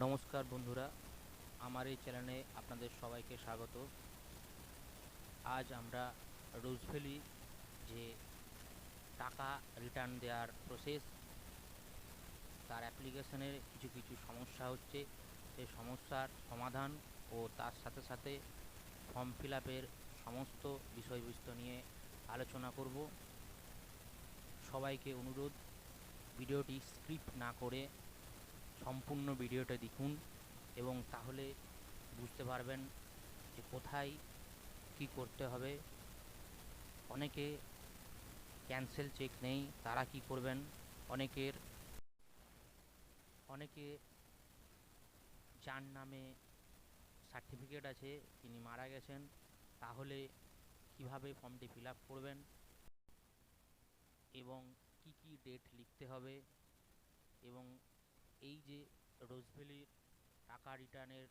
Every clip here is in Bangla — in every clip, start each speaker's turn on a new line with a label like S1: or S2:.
S1: নমস্কার বন্ধুরা, আমার এই চ্যানেলে আপনাদের সবাইকে স্বাগত। আজ আমরা রোজভ্যালি যে টাকা রিটার্ন দেওয়ার প্রসেস, তার অ্যাপ্লিকেশনের কিছু কিছু সমস্যা হচ্ছে, সেই সমস্যার সমাধান ও তার সাথে সাথে ফর্ম ফিল আপের সমস্ত বিষয়বস্তু নিয়ে আলোচনা করব। সবাইকে অনুরোধ, ভিডিওটি স্ক্রিপ্ট না করে সম্পূর্ণ ভিডিওটা দেখুন এবং তাহলে বুঝতে পারবেন যে কোথায় কী করতে হবে। অনেকে ক্যান্সেল চেক নেই, তারা কি করবেন? অনেকে যার নামে সার্টিফিকেট আছে তিনি মারা গেছেন, তাহলে কিভাবে ফর্মটি ফিল আপ করবেন এবং কি কি ডেট লিখতে হবে, এবং এই যে রোজভ্যালির টাকা রিটার্নের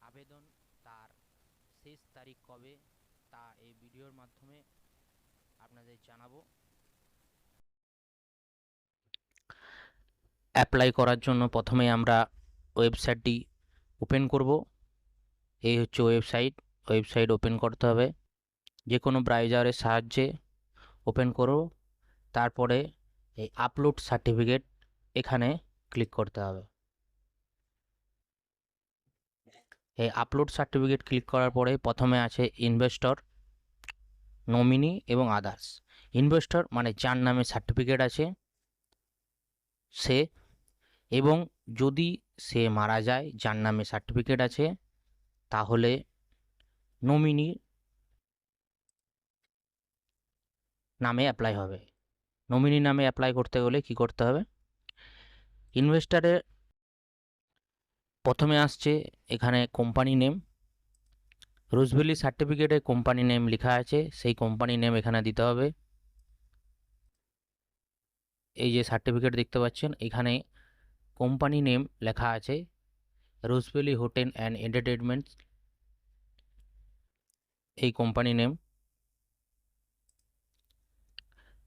S1: আবেদন, তার শেষ তারিখ কবে, তা এই ভিডিওর মাধ্যমে আপনাদের জানাবো। অ্যাপ্লাই করার জন্য প্রথমে আমরা ওয়েবসাইটটি ওপেন করব। এই হচ্ছে ওয়েবসাইট ওপেন করতে হবে, যে কোনো ব্রাউজারের সাহায্যে ওপেন করো। তারপরে এই আপলোড সার্টিফিকেট এখানে ক্লিক করতে হবে। এই আপলোড সার্টিফিকেট ক্লিক করার পরে প্রথমে আছে ইনভেস্টর, নমিনি এবং আদার্স। ইনভেস্টর মানে যার নামে সার্টিফিকেট আছে সে, এবং যদি সে মারা যায় যার নামে সার্টিফিকেট আছে, তাহলে নমিনি নামে অ্যাপ্লাই হবে। নমিনি নামে অ্যাপ্লাই করতে গেলে কি করতে হবে? ইনভেস্টরের প্রথমে আসছে এখানে কোম্পানি নেম। রোজভ্যালি সার্টিফিকেটে কোম্পানি নেম লেখা আছে, সেই কোম্পানি নেম এখানে দিতে হবে। এই যে সার্টিফিকেট দেখতে পাচ্ছেন, এখানে কোম্পানি নেম লেখা আছে রোজভ্যালি হোটেল অ্যান্ড এন্টারটেনমেন্ট, এই কোম্পানি নেম।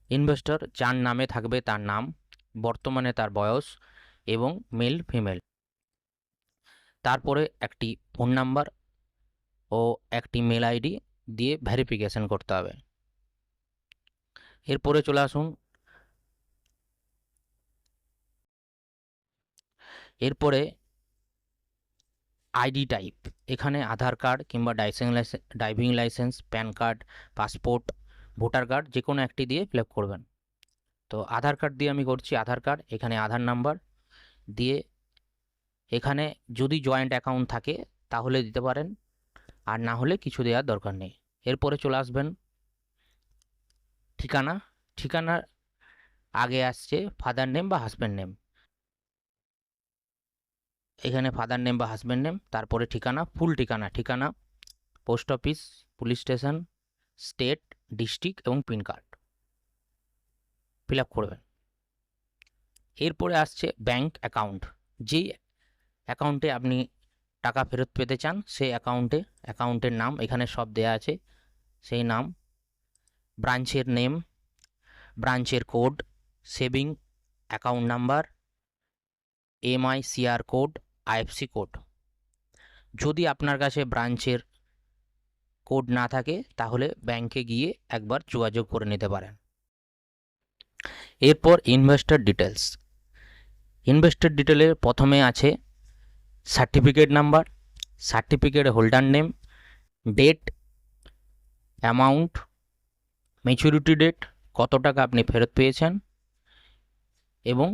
S1: ইনভেস্টর যার নামে থাকবে তার নাম, বর্তমানে তার বয়স এবং মেল ফিমেল। তারপরে একটি ফোন নাম্বার ও একটি মেল আইডি দিয়ে ভেরিফিকেশন করতে হবে। এরপরে চলে আসুন, এরপরে আইডি টাইপ। এখানে আধার কার্ড কিংবা driving licence, pan card, passport, voter card যে কোনো একটি দিয়ে ফিল আপ করবেন। তো আধার কার্ড দিয়ে আমি করছি আধার কার্ড। এখানে আধার নাম্বার দিয়ে, এখানে যদি জয়েন্ট অ্যাকাউন্ট থাকে তাহলে দিতে পারেন, আর না হলে কিছু দেওয়ার দরকার নেই। এরপরে চলে আসবেন ঠিকানা। ঠিকানার আগে আসছে ফাদার নেম বা হাজব্যান্ড নেম। এখানে ফাদার নেম বা হাজব্যান্ড নেম, তারপরে ঠিকানা, ফুল ঠিকানা, post office, police station, state, district এবং পিন কার্ড ফিল আপ করবেন। এরপরে আসছে ব্যাংক অ্যাকাউন্ট। যেই অ্যাকাউন্টে আপনি টাকা ফেরত পেতে চান সেই অ্যাকাউন্টের নাম এখানে সব দেয়া আছে, সেই নাম, ব্রাঞ্চের নেম, ব্রাঞ্চের code, saving account number, MICR code, IFSC code. যদি আপনার কাছে ব্রাঞ্চের কোড না থাকে তাহলে ব্যাংকে গিয়ে একবার যোগাযোগ করে নিতে পারেন। এরপর ইনভেস্টর ডিটেলস। ইনভেস্টর ডিটেলে প্রথমে আছে certificate number, certificate holder name, date, amount, maturity date, কত টাকা আপনি ফেরত পেয়েছেন এবং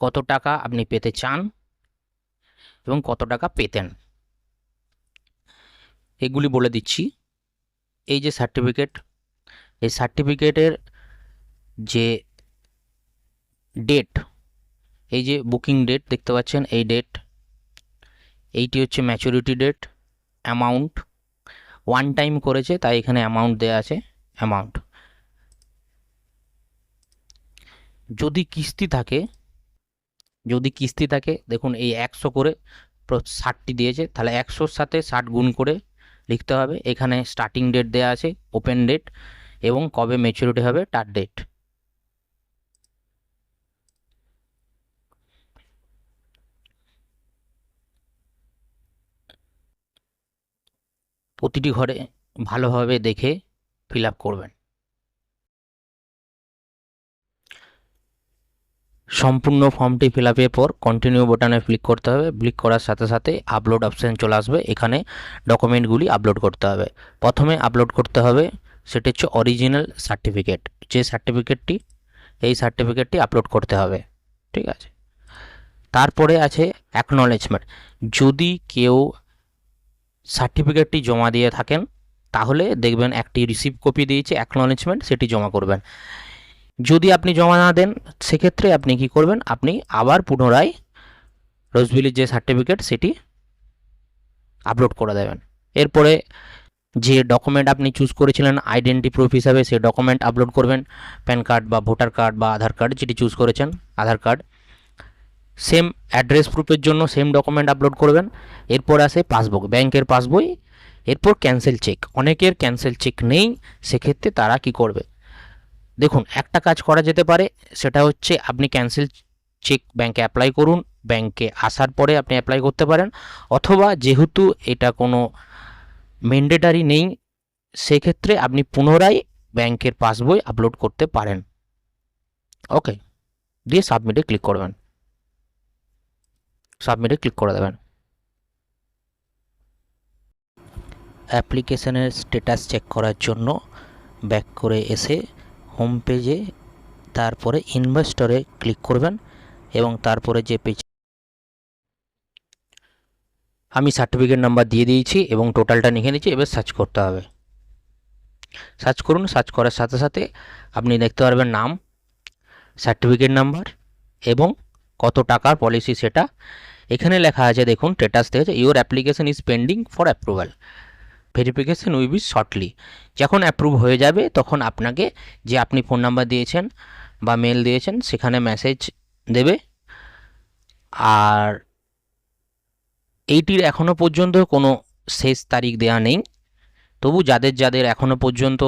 S1: কত টাকা আপনি পেতে চান এবং কত টাকা পেতেন, এগুলি বলে দিচ্ছি। এই যে সার্টিফিকেট, এই সার্টিফিকেটের যে ডেট, এই যে বুকিং ডেট দেখতে পাচ্ছেন, এই ডেট, এইটি হচ্ছে maturity date. Amount, one time করেছে তাই এখানে অ্যামাউন্ট দেওয়া আছে, অ্যামাউন্ট। যদি কিস্তি থাকে দেখুন এই 100 করে 60টি দিয়েছে, তাহলে 100-র সাথে 60 গুণ করে লিখতে হবে। এখানে স্টার্টিং ডেট দেওয়া আছে, ওপেন ডেট এবং কবে ম্যাচুরিটি হবে তার ডেট। প্রতিটি ঘরে ভালোভাবে দেখে ফিল আপ করবেন। সম্পূর্ণ ফর্মটি ফিল আপের পর কন্টিনিউ বাটনে ক্লিক করতে হবে। ক্লিক করার সাথে সাথে আপলোড অপশান চলে আসবে। এখানে ডকুমেন্টগুলি আপলোড করতে হবে। প্রথমে আপলোড করতে হবে সেটি হচ্ছে অরিজিনাল সার্টিফিকেট। যে সার্টিফিকেটটি, এই সার্টিফিকেটটি আপলোড করতে হবে, ঠিক আছে। তারপরে আছে অ্যাকনলেজমেন্ট। যদি কেউ সার্টিফিকেটটি জমা দিয়ে থাকেন তাহলে দেখবেন একটি রিসিভ কপি দিয়েছে অ্যাকনলেজমেন্ট, সেটি জমা করবেন। যদি আপনি জমা না দেন সেক্ষেত্রে আপনি কি করবেন, আপনি আবার পুনরায় রোজভ্যালির যে সার্টিফিকেট সেটি আপলোড করে দেবেন। এরপরে যে ডকুমেন্ট আপনি চুজ করেছিলেন আইডেন্টি প্রুফ হিসাবে, সেই ডকুমেন্ট আপলোড করবেন। প্যান কার্ড বা ভোটার কার্ড বা আধার কার্ড, যেটি চুজ করেছেন আধার কার্ড। সেম অ্যাড্রেস প্রুফের জন্য সেম ডকুমেন্ট আপলোড করবেন। এরপর আসে পাসবুক, ব্যাংকের পাসবই। এরপর ক্যান্সেল চেক। অনেকের ক্যান্সেল চেক নেই, সেক্ষেত্রে তারা কি করবে, দেখুন একটা কাজ করা যেতে পারে, সেটা হচ্ছে আপনি ক্যান্সেল চেক ব্যাংকে অ্যাপ্লাই করুন। ব্যাংকে আসার পরে আপনি অ্যাপ্লাই করতে পারেন, অথবা যেহেতু এটা কোনো ম্যান্ডেটারি নেই সেক্ষেত্রে আপনি পুনরায় ব্যাংকের পাসবই আপলোড করতে পারেন। ওকে, দিয়ে সাবমিটে ক্লিক করবেন। সাবমিটে ক্লিক করে দেবেন। অ্যাপ্লিকেশনের স্ট্যাটাস চেক করার জন্য ব্যাক করে এসে হোম পেজে তারপরে ইনভেস্টরে ক্লিক করবেন এবং তারপরে যে পেজ, আমি সার্টিফিকেট নাম্বার দিয়ে দিয়েছি এবং টোটালটা লিখে নিয়েছি। এবার সার্চ করতে হবে। সার্চ করুন। সার্চ করার সাথে সাথে আপনি দেখতে পারবেন নাম, সার্টিফিকেট নাম্বার এবং কত টাকার পলিসি সেটা। এখানে লেখা আছে দেখুন, স্ট্যাটাস দেখেছে your application is pending for approval, verification will be shortly. যখন অ্যাপ্রুভ হয়ে যাবে তখন আপনাকে যে আপনি ফোন নাম্বার দিয়েছেন বা মেল দিয়েছেন সেখানে মেসেজ দেবে। আর এইটির এখনও পর্যন্ত কোনো শেষ তারিখ দেওয়া নেই, তবু যাদের যাদের এখনও পর্যন্ত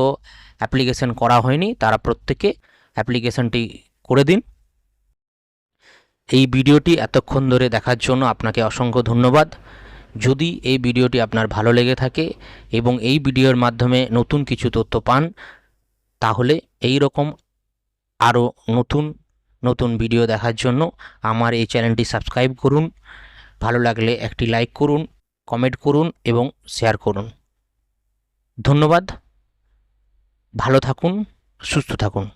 S1: অ্যাপ্লিকেশন করা হয়নি তারা প্রত্যেকে অ্যাপ্লিকেশনটি করে দিন। এই ভিডিওটি এতক্ষণ ধরে দেখার জন্য আপনাকে অসংখ্য ধন্যবাদ। যদি এই ভিডিওটি আপনার ভালো লেগে থাকে এবং এই ভিডিওর মাধ্যমে নতুন কিছু তথ্য পান, তাহলে এই রকম আরও নতুন নতুন ভিডিও দেখার জন্য আমার এই চ্যানেলটি সাবস্ক্রাইব করুন। ভালো লাগলে একটি লাইক করুন, কমেন্ট করুন এবং শেয়ার করুন। ধন্যবাদ। ভালো থাকুন, সুস্থ থাকুন।